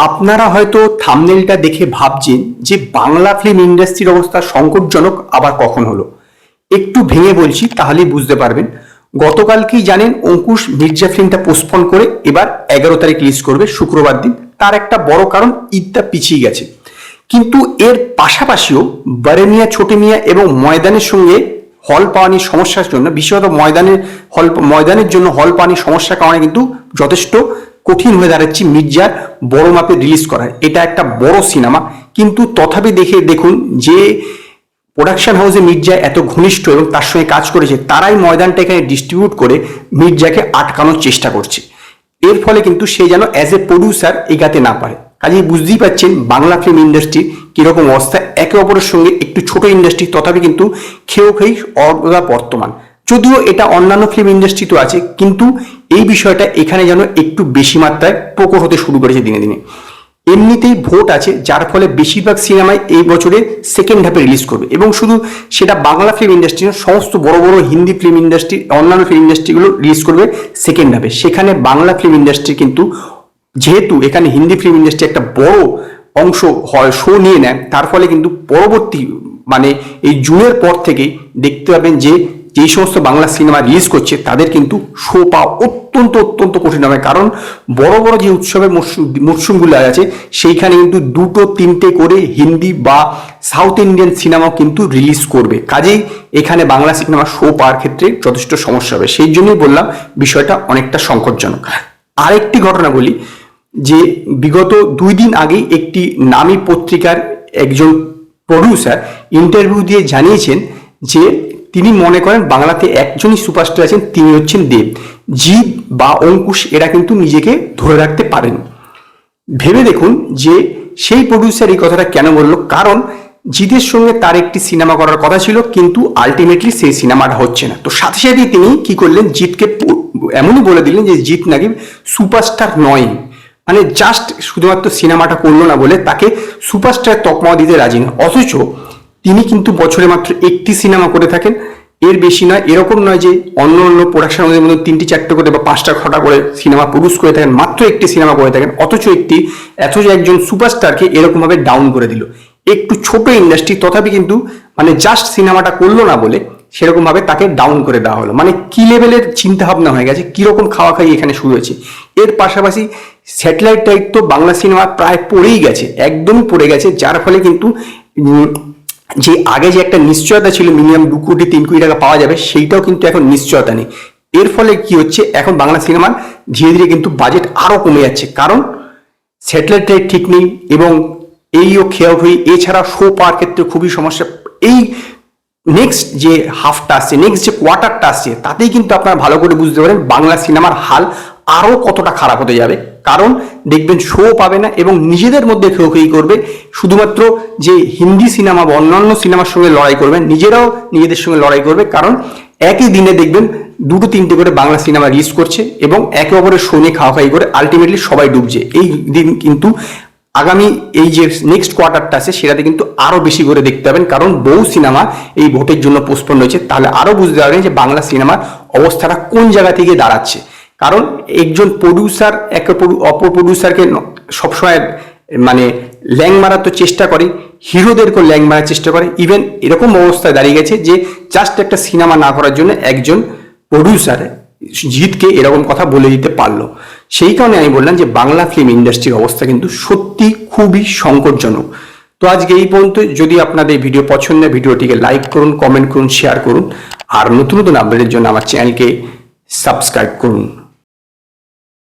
আপনারা হয়তো থাম্বনেলটা দেখে ভাবছেন যে বাংলা ফিল্ম ইন্ডাস্ট্রির অবস্থা সংকটজনক আবার কখন হলো। একটু ভেঙে বলছি তাহলেই বুঝতে পারবেন। গতকালকেই জানেন অঙ্কুশ মির্জা ফিল্মটা পোস্টপন করে এবার 11 তারিখ রিলিজ করবে শুক্রবার দিন। তার একটা বড় কারণ ঈদটা পিছিয়ে গেছে, কিন্তু এর পাশাপাশিও বড় মিয়া ছোট মিয়া এবং ময়দানের সঙ্গে হল পাওয়া নিয়ে সমস্যার জন্য, বিশেষত ময়দানের জন্য হল পাওয়া নিয়ে সমস্যার কারণে কিন্তু যথেষ্ট কঠিন হয়ে দাঁড়াচ্ছে মির্জার বড় মাপে রিলিজ করা। এটা একটা বড় সিনেমা, কিন্তু তথাপি দেখুন যে প্রোডাকশন হাউসে মির্জা এত ঘনিষ্ঠ এবং তার সঙ্গে কাজ করেছে, তারাই ময়দানটা এখানে ডিস্ট্রিবিউট করে মির্জাকে আটকানোর চেষ্টা করছে। এর ফলে কিন্তু সে যেন অ্যাজ এ প্রডিউসার এগাতে না পারে। কাজেই বুঝতেই পারছেন বাংলা ফিল্ম ইন্ডাস্ট্রির কিরকম অবস্থা। একে অপরের সঙ্গে একটু ছোট ইন্ডাস্ট্রি, তথাপি কিন্তু খেয়েই অর্ধা বর্তমান। যদিও এটা অন্যান্য ফিল্ম ইন্ডাস্ট্রি তো আছে, কিন্তু এই বিষয়টা এখানে যেন একটু বেশি মাত্রায় প্রকট হতে শুরু করেছে দিনে দিনে। এমনিতেই ভোট আছে, যার ফলে বেশিরভাগ সিনেমায় এই বছরে সেকেন্ড হাফে রিলিজ করবে, এবং শুধু সেটা বাংলা ফিল্ম ইন্ডাস্ট্রি না, সমস্ত বড় বড় হিন্দি ফিল্ম ইন্ডাস্ট্রি, অন্যান্য ফিল্ম ইন্ডাস্ট্রিগুলো রিলিজ করবে সেকেন্ড হাফে। সেখানে বাংলা ফিল্ম ইন্ডাস্ট্রি কিন্তু, যেহেতু এখানে হিন্দি ফিল্ম ইন্ডাস্ট্রি একটা বড় অংশ হয় শো নিয়ে নেয়, তার ফলে কিন্তু পরবর্তী এই জুনের পর থেকেই দেখতে পাবেন যে যেই সমস্ত বাংলা সিনেমা রিলিজ করছে তাদের কিন্তু শো পাওয়া অত্যন্ত অত্যন্ত কঠিন হবে। কারণ বড় বড় যে উৎসবের মরশুমগুলো আছে সেইখানে কিন্তু 2-3টে করে হিন্দি বা সাউথ ইন্ডিয়ান সিনেমাও কিন্তু রিলিজ করবে। কাজেই এখানে বাংলা সিনেমা শো পাওয়ার ক্ষেত্রে যথেষ্ট সমস্যা হবে। সেই জন্যই বললাম বিষয়টা অনেকটা সংকটজনক। আরেকটি ঘটনা বলি, যে বিগত 2 দিন আগেই একটি নামী পত্রিকার একজন প্রডিউসার ইন্টারভিউ দিয়ে জানিয়েছেন যে তিনি মনে করেন বাংলাতে একজনই সুপারস্টার আছেন, তিনি হচ্ছেন দেব। জিৎ বা অঙ্কুশ এরা কিন্তু নিজেকে ধরে রাখতে পারেন। ভেবে দেখুন যে সেই প্রডিউসার এই কথাটা কেন বলল। কারণ জিতের সঙ্গে তার একটি সিনেমা করার কথা ছিল, কিন্তু আলটিমেটলি সেই সিনেমাটা হচ্ছে না। তো সাথে সাথেই তিনি কি করলেন, জিতকে এমনই বলে দিলেন যে জিৎ নাকি সুপারস্টার নয়, জাস্ট শুধুমাত্র সিনেমাটা করলো না বলে তাকে সুপারস্টার তকমা দিতে রাজি না। অথচ তিনি কিন্তু বছরে মাত্র একটি সিনেমা করে থাকেন, এর বেশি নয়। এরকম নয় যে অন্য অন্য প্রোডাকশন হাউসের মধ্যে 3-4টে করে বা 5টা-6টা করে সিনেমা প্রডিউস করে থাকেন, মাত্র একটি সিনেমা করে থাকেন। অথচ একজন সুপারস্টারকে এরকম ভাবে ডাউন করে দিল। একটু ছোট ইন্ডাস্ট্রি, তথাপি কিন্তু জাস্ট সিনেমাটা করলো না বলে সেরকম ভাবে তাকে ডাউন করে দেওয়া হলো। কি লেভেলের চিন্তা ভাবনা হয়ে গেছে, কিরকম খাওয়া খাই এখানে শুরু হয়েছে। এর পাশাপাশি স্যাটেলাইট দায়িত্ব বাংলা সিনেমা প্রায় পড়েই গেছে, একদমই পড়ে গেছে। যার ফলে কিন্তু যে আগে যে একটা নিশ্চয়তা ছিল মিনিমাম 2 কোটি 3 কোটি টাকা পাওয়া যাবে, সেইটাও কিন্তু এখন নিশ্চয়তা নেই। এর ফলে কি হচ্ছে, এখন বাংলা সিনেমার ধীরে ধীরে কিন্তু বাজেট আরো কমে যাচ্ছে। কারণ স্যাটেলাইট ঠিক নেই, এবং এইও খেয়াল হই, এছাড়া শো পাওয়ার ক্ষেত্রে খুবই সমস্যা। এই নেক্সট যে হাফটা আসছে, নেক্সট যে কোয়ার্টারটা আসছে, তাতেই কিন্তু আপনারা ভালো করে বুঝতে পারেন বাংলা সিনেমার হাল আরো কতটা খারাপ হতে যাবে। কারণ দেখবেন শো পাবে না, এবং নিজেদের মধ্যে খেয়ে করবে। শুধুমাত্র যে হিন্দি সিনেমা বা অন্যান্য সিনেমার সঙ্গে লড়াই করবে, নিজেরাও নিজেদের সঙ্গে লড়াই করবে। কারণ একই দিনে দেখবেন 2-3টে করে বাংলা সিনেমা রিলিজ করছে, এবং একে অপরের শো নিয়ে খাওয়া করে আলটিমেটলি সবাই ডুবছে। এই দিন কিন্তু আগামী এই যে নেক্সট কোয়ার্টারটা আছে সেটাতে কিন্তু আরো বেশি করে দেখতে পাবেন। কারণ বহু সিনেমা এই ভোটের জন্য পোস্টপোন হয়েছে। তাহলে আরো বুঝতে পারবেন যে বাংলা সিনেমার অবস্থাটা কোন জায়গা থেকে দাঁড়াচ্ছে। কারণ একজন প্রডিউসার অপর প্রডিউসারকে সবসময় ল্যাং মারার তো চেষ্টা করে, হিরোদেরকেও ল্যাং মারার চেষ্টা করে। ইভেন এরকম অবস্থায় দাঁড়িয়ে গেছে যে জাস্ট একটা সিনেমা না করার জন্য একজন প্রডিউসার জিতকে এরকম কথা বলে দিতে পারলো। সেই কারণে আমি বললাম যে বাংলা ফিল্ম ইন্ডাস্ট্রির অবস্থা কিন্তু সত্যি খুবই সংকটজনক। তো আজকে এই পর্যন্ত। যদি আপনাদের ভিডিও পছন্দ হয় ভিডিওটিকে লাইক করুন, কমেন্ট করুন, শেয়ার করুন, আর নতুন নতুন আপডেটের জন্য আমার চ্যানেলকে সাবস্ক্রাইব করুন।